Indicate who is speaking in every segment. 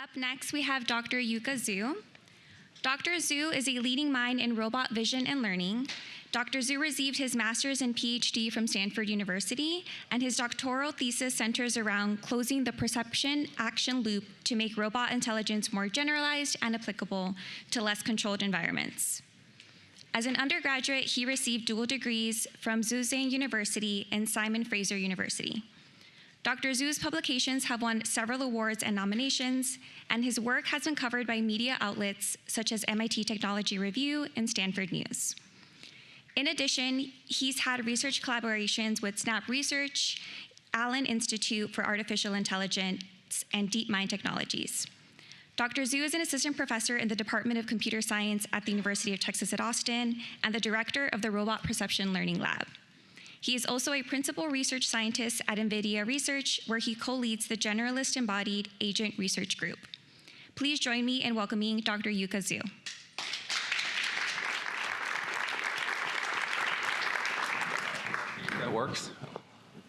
Speaker 1: Up next, we have Dr. Yuke Zhu. Dr. Zhu is a leading mind in robot vision and learning. Dr. Zhu received his master's and PhD from Stanford University, and his doctoral thesis centers around closing the perception-action loop to make robot intelligence more generalized and applicable to less controlled environments. As an undergraduate, he received dual degrees from Zhejiang University and Simon Fraser University. Dr. Zhu's publications have won several awards and nominations, and his work has been covered by media outlets such as MIT Technology Review and Stanford News. In addition, he's had research collaborations with Snap Research, Allen Institute for Artificial Intelligence, and DeepMind Technologies. Dr. Zhu is an assistant professor in the Department of Computer Science at the University of Texas at Austin and the director of the Robot Perception Learning Lab. He is also a principal research scientist at NVIDIA Research, where he co-leads the Generalist Embodied Agent Research Group. Please join me in welcoming Dr. Yuke Zhu.
Speaker 2: That works.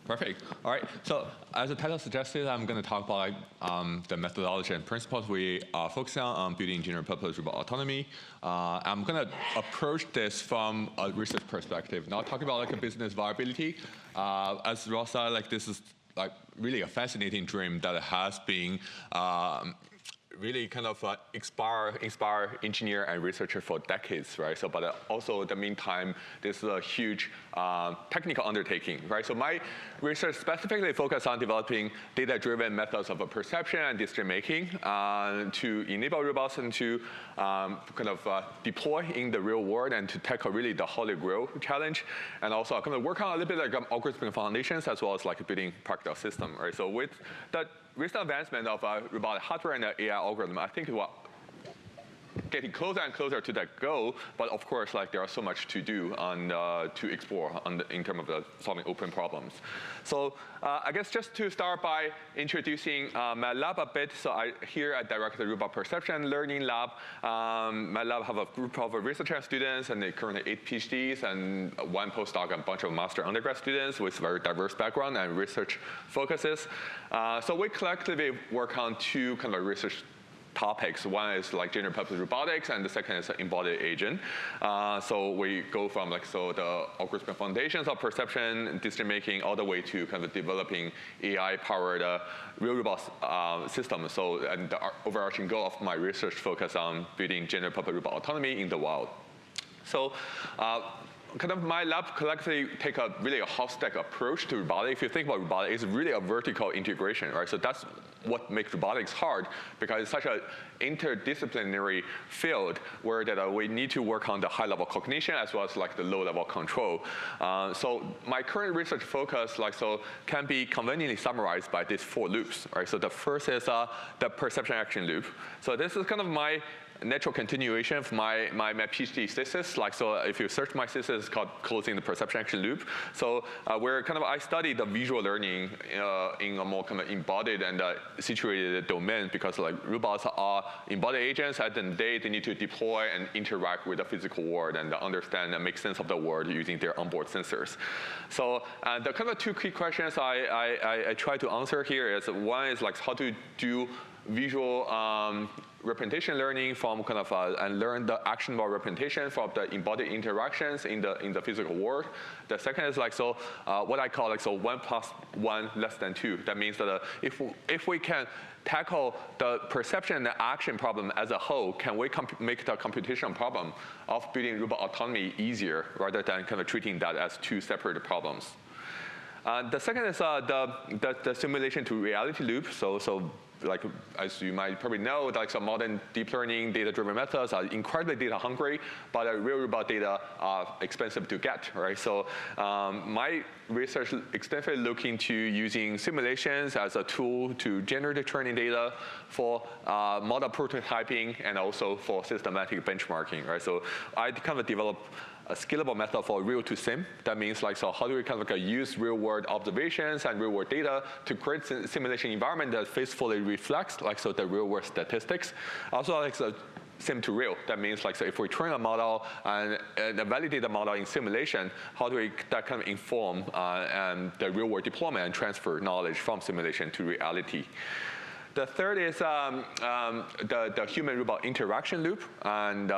Speaker 2: Perfect. All right. So as the title suggested, I'm going to talk about the methodology and principles we focus on building general-purpose robot autonomy. I'm going to approach this from a research perspective, not talking about like a business viability. As Ross said, like this is like really a fascinating dream that has been really kind of inspire engineer and researcher for decades, right? So, but also in the meantime, this is a huge technical undertaking, right? So my research specifically focused on developing data-driven methods of perception and decision-making to enable robots and to deploy in the real world and to tackle really the holy grail challenge. And also I'm going to work on a little bit like algorithmic foundations as well as like building practical system, right? So with that recent advancement of robotic hardware and AI algorithm, I think we're getting closer and closer to that goal. But of course, like there are so much to do to explore in terms of solving open problems. So I guess just to start by introducing my lab a bit. So here I direct the Robot Perception and Learning Lab. My lab have a group of researcher students, and they currently 8 PhDs and 1 postdoc and a bunch of master undergrad students with very diverse background and research focuses. So we collectively work on 2 kind of research topics. One is like general purpose robotics, and the second is embodied agent. So we go from like the algorithmic foundations of perception and decision making all the way to kind of developing AI-powered real robot systems. So and the overarching goal of my research focus on building general purpose robot autonomy in the wild. So kind of my lab collectively take really a half stack approach to robotics. If you think about robotics, it's really a vertical integration, right? So that's what makes robotics hard, because it's such an interdisciplinary field where that we need to work on the high-level cognition as well as like the low-level control. So my current research focus can be conveniently summarized by these 4 loops, right? So the first is the perception action loop. So this is kind of my natural continuation of my PhD thesis. So if you search my thesis, it's called Closing the Perception Action Loop. So I study the visual learning in a more kind of embodied and situated domain, because like robots are embodied agents. At the end of the day, they need to deploy and interact with the physical world and understand and make sense of the world using their onboard sensors. So the kind of 2 key questions I try to answer here is, one is like how to do visual representation learning from kind of and learn the actionable representation from the embodied interactions in the physical world. The second is like what I call like 1 + 1 > 2. That means that if we can tackle the perception and the action problem as a whole, can we make the computational problem of building robot autonomy easier rather than kind of treating that as 2 separate problems? The second is the simulation to reality loop. So like as you might probably know, like some modern deep learning data-driven methods are incredibly data hungry, but real robot data are expensive to get, right? So my research extensively looking to using simulations as a tool to generate training data for model prototyping and also for systematic benchmarking, right? So I kind of developed a scalable method for real to sim. That means like, so how do we kind of use real world observations and real world data to create simulation environment that faithfully reflects like the real world statistics. Also like sim to real. That means like, so if we train a model and validate the model in simulation, how do we that kind of inform the real world deployment and transfer knowledge from simulation to reality? The third is the human-robot interaction loop. And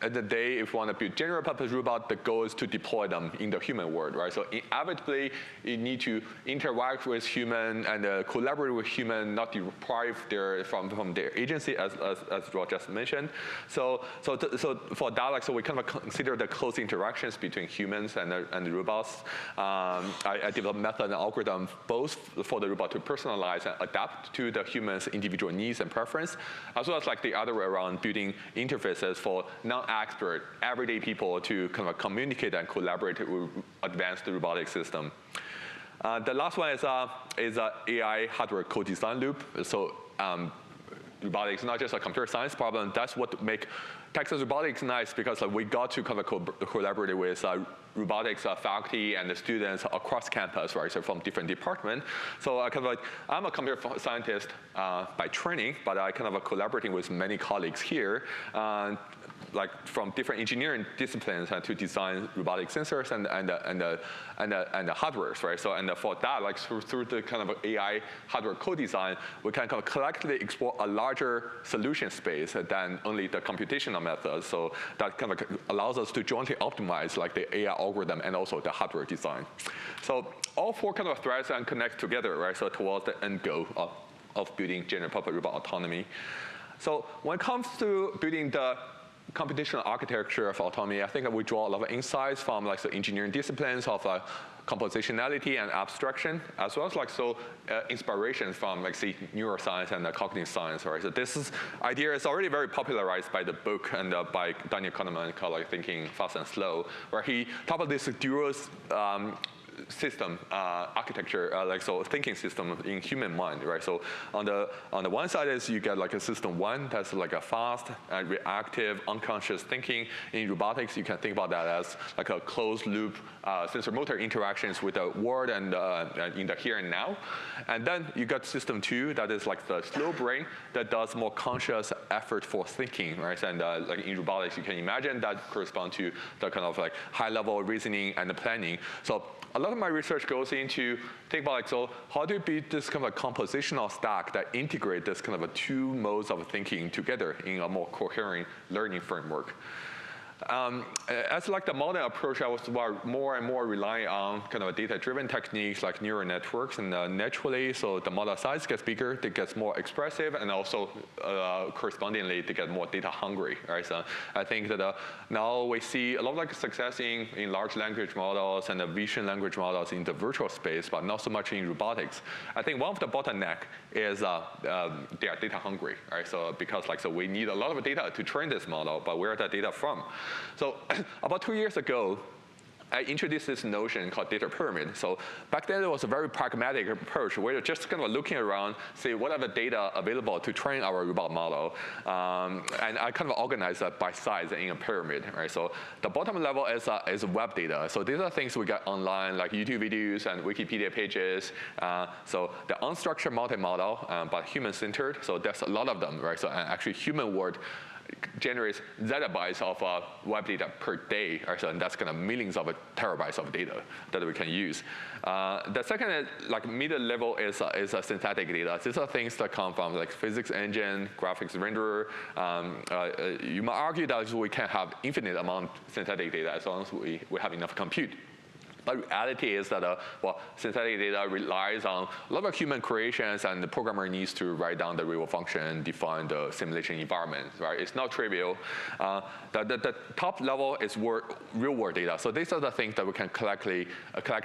Speaker 2: at the day, if you want to build general-purpose robot, the goal is to deploy them in the human world, right? So inevitably, you need to interact with human and collaborate with human, not deprive from their agency, as Rob just mentioned. So for that, like, so we kind of consider the close interactions between humans and the robots. I developed method and algorithm both for the robot to personalize and adapt to the human's individual needs and preference, as well as like the other way around, building interfaces for non-expert, everyday people to kind of communicate and collaborate with advanced robotic system. The last one is a AI hardware co-design loop. So robotics is not just a computer science problem. That's what make Texas Robotics nice, because we got to kind of collaborate with robotics faculty and the students across campus, right? So from different departments. So I'm a computer scientist by training, but I kind of collaborating with many colleagues here, like from different engineering disciplines to design robotic sensors and the hardware, right? So for that, like through the kind of AI hardware co-design, we can kind of collectively explore a larger solution space than only the computational methods. So that kind of allows us to jointly optimize like the AI algorithm and also the hardware design. So all four kind of threads and connect together, right? So towards the end goal of building general purpose robot autonomy. So when it comes to building the computational architecture of autonomy, I think we draw a lot of insights from like the engineering disciplines of compositionality and abstraction, as well as inspiration from like say neuroscience and cognitive science, right? So this idea is already very popularized by the book and by Daniel Kahneman called like Thinking Fast and Slow, where he talked about this dual system architecture, thinking system in human mind, right? So on the one side is you get like a system one that's like a fast and reactive, unconscious thinking. In robotics, you can think about that as like a closed loop sensor motor interactions with the world and in the here and now. And then you got system two that is like the slow brain that does more conscious effort for thinking, right? And like in robotics, you can imagine that correspond to the kind of like high level reasoning and the planning. So a lot of my research goes into think about like, so how do you build this kind of a compositional stack that integrate this kind of two modes of thinking together in a more coherent learning framework? As like the modern approach, I was more and more relying on kind of data-driven techniques like neural networks, and naturally, so the model size gets bigger, it gets more expressive, and also correspondingly, they get more data hungry, right? So I think that now we see a lot of like success in large language models and the vision language models in the virtual space, but not so much in robotics. I think one of the bottleneck is they are data hungry, right? So because so we need a lot of data to train this model, but where are the data from? So about 2 years ago, I introduced this notion called data pyramid. So back then, it was a very pragmatic approach. We were just kind of looking around, see what are the data available to train our robot model. And I kind of organized that by size in a pyramid, right? So the bottom level is web data. So these are things we get online, like YouTube videos and Wikipedia pages. So the unstructured multi-model, but human-centered. So there's a lot of them, right? So actually, human world generates zettabytes of web data per day, right? So, and that's kind of millions of terabytes of data that we can use. The second, like middle level, is synthetic data. These are things that come from like physics engine, graphics renderer. You might argue that we can have infinite amount of synthetic data as long as we have enough compute. But reality is that synthetic data relies on a lot of human creations, and the programmer needs to write down the real function, define the simulation environment, right? It's not trivial. The top level is real world data. So these are the things that we can collect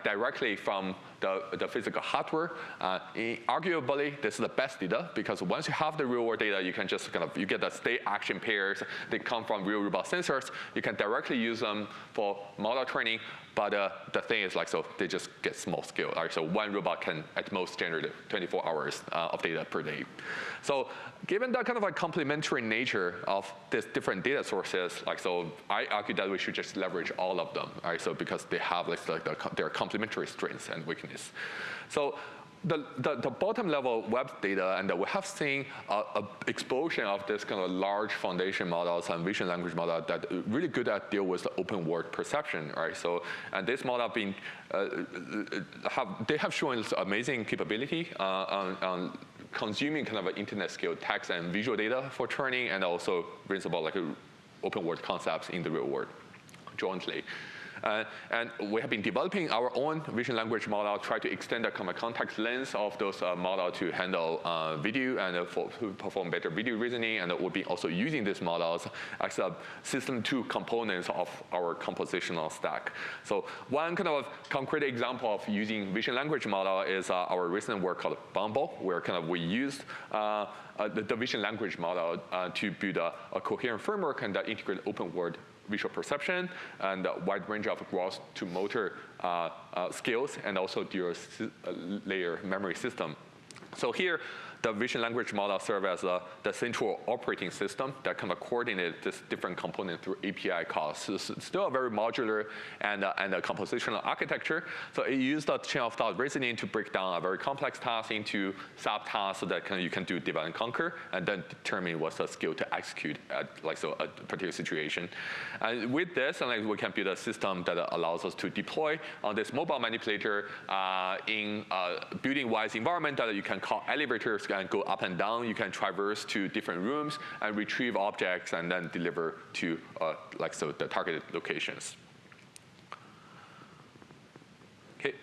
Speaker 2: directly from the physical hardware. Arguably, this is the best data, because once you have the real world data, you can just you get the state action pairs. They come from real robot sensors. You can directly use them for model training. But the thing is, so they just get small scale. Right? So one robot can at most generate 24 hours of data per day. So given that kind of complementary nature of these different data sources, so I argue that we should just leverage all of them, right? So because they have their complementary strengths and weakness. So the bottom level web data, and we have seen an explosion of this kind of large foundation models and vision language model that are really good at deal with the open world perception, right? So, and this model they have shown amazing capability on consuming kind of internet scale text and visual data for training, and also brings about like open world concepts in the real world jointly. And we have been developing our own vision language model, try to extend the kind of context length of those models to handle video and to perform better video reasoning. And we've been also using these models as a system 2 components of our compositional stack. So one kind of concrete example of using vision language model is our recent work called Bumble, where kind of we used the vision language model to build a coherent framework and integrate open world visual perception and a wide range of gross to motor skills, and also dual layer memory system. So here, the vision language model serves as the central operating system that kind of coordinates this different component through API calls. So it's still a very modular and a compositional architecture. So it used the chain of thought reasoning to break down a very complex task into subtasks so that you can do divide and conquer, and then determine what's the skill to execute at a particular situation. And with this, we can build a system that allows us to deploy on this mobile manipulator in a building-wise environment that you can call elevators and go up and down. You can traverse to different rooms and retrieve objects and then deliver to the targeted locations. Okay.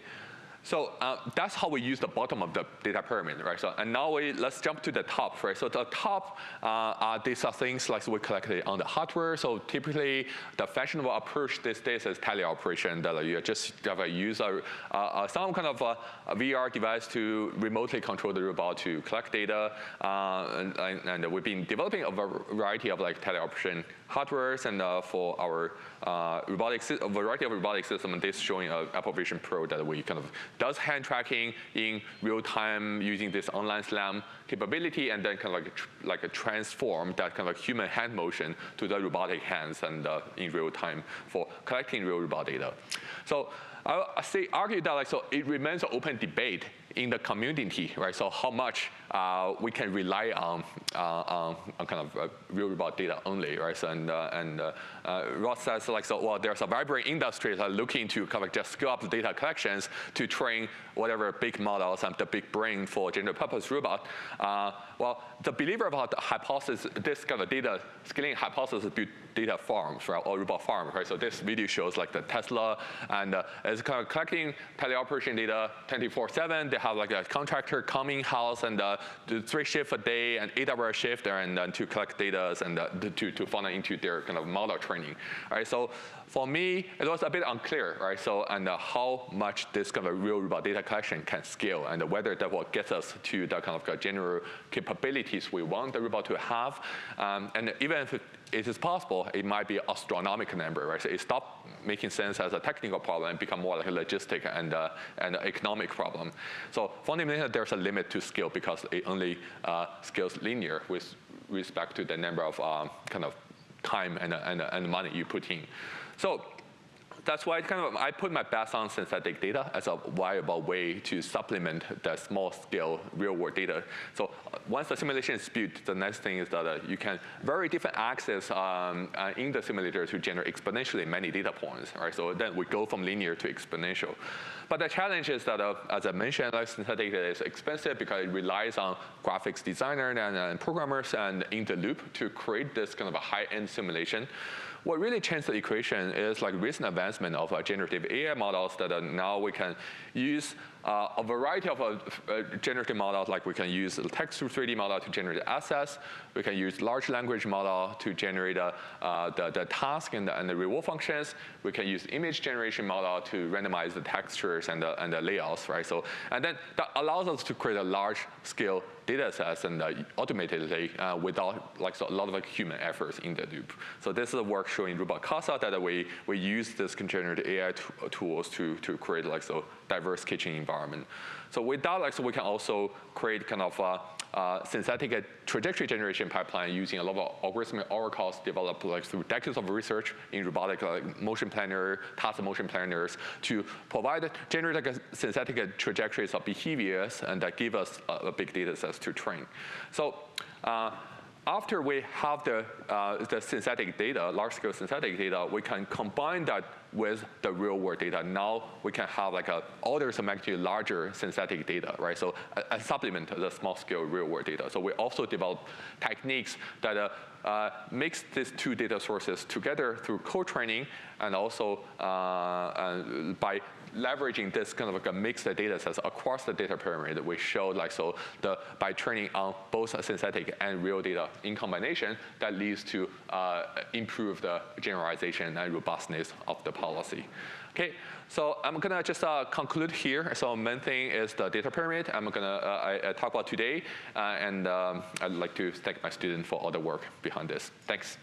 Speaker 2: So that's how we use the bottom of the data pyramid, right? So and now let's jump to the top, right? So the top these are things like we collected on the hardware. So typically the fashionable approach these days is teleoperation, that you just use some kind of a VR device to remotely control the robot to collect data, and we've been developing a variety of teleoperation hardwares and for our a variety of robotic systems, and this showing Apple Vision Pro that we kind of does hand tracking in real time using this online SLAM capability, and then kind of like a transform that kind of human hand motion to the robotic hands and in real time for collecting real robot data. So I argue that so it remains an open debate in the community, right? So how much we can rely on kind of real robot data only, right? So and Ross says well, there's a vibrant industry that looking to kind of just scale up the data collections to train whatever big models and the big brain for general purpose robot. Well, the believer about the hypothesis, this kind of data scaling hypothesis build data farms, right, or robot farms, right? So this video shows the Tesla, and it's kind of collecting teleoperation data 24/7. They have a contractor coming house and do 3 shifts a day and 8-hour shift, and to collect data and to funnel into their kind of model training, right? So for me, it was a bit unclear, right? So and how much this kind of real robot data collection can scale, and whether that will get us to the kind of general capabilities we want the robot to have, and even if it is possible, it might be an astronomical number, right? So it stopped making sense as a technical problem and become more like a logistic and economic problem. So fundamentally, there's a limit to scale because it only scales linear with respect to the number of kind of time and money you put in. So that's why I put my bets on synthetic data as a viable way to supplement the small-scale real-world data. So once the simulation is built, the next thing is that you can vary different axes in the simulator to generate exponentially many data points, right? So then we go from linear to exponential. But the challenge is that, as I mentioned, synthetic data is expensive because it relies on graphics designers and programmers and in the loop to create this kind of a high-end simulation. What really changed the equation is recent advancement of generative AI models that now we can use a variety of generative models, we can use a text through 3D model to generate assets. We can use large language model to generate the task and the reward functions. We can use image generation model to randomize the textures and the layouts, right? So, and then that allows us to create a large scale data sets and automatically without a lot of human efforts in the loop. So this is a work showing Robot Casa that we use this generative AI tools to create so diverse kitchen environment. So with that, so we can also create kind of synthetic trajectory generation pipeline using a lot of algorithmic oracles developed through decades of research in robotic motion planner, task motion planners to generate synthetic trajectories of behaviors and that give us a big data sets to train. So after we have the synthetic data, large-scale synthetic data, we can combine that with the real-world data. Now we can have like orders of magnitude larger synthetic data, right? So a supplement to the small-scale real-world data. So we also develop techniques that mix these two data sources together through co-training, and also by leveraging this kind of like a mixed data sets across the data pyramid. We showed by training on both synthetic and real data in combination, that leads to improved generalization and robustness of the policy. Okay, so I'm gonna just conclude here. So main thing is the data pyramid I'm gonna talk about today, and I'd like to thank my students for all the work behind this. Thanks.